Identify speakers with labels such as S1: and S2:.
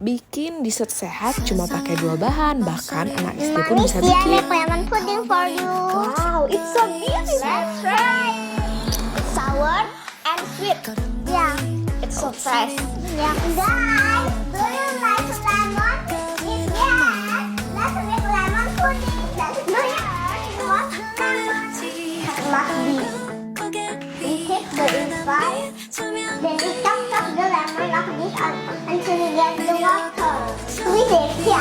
S1: Bikin dessert sehat cuma pakai 2 bahan, bahkan anak SD pun
S2: Mommy,
S1: bisa
S2: see, I
S1: bikin.
S2: make lemon pudding for you.
S3: Wow, it's so beautiful.
S2: Let's try.
S3: Sour and sweet.
S2: Yeah.
S3: It's so fresh.
S2: Yeah. Guys, do you like lemon? If yes, let's make lemon pudding. Let's do it. What's the lemon? Must be. We take the inside, then we chop the lemon like this until we get the water. We take the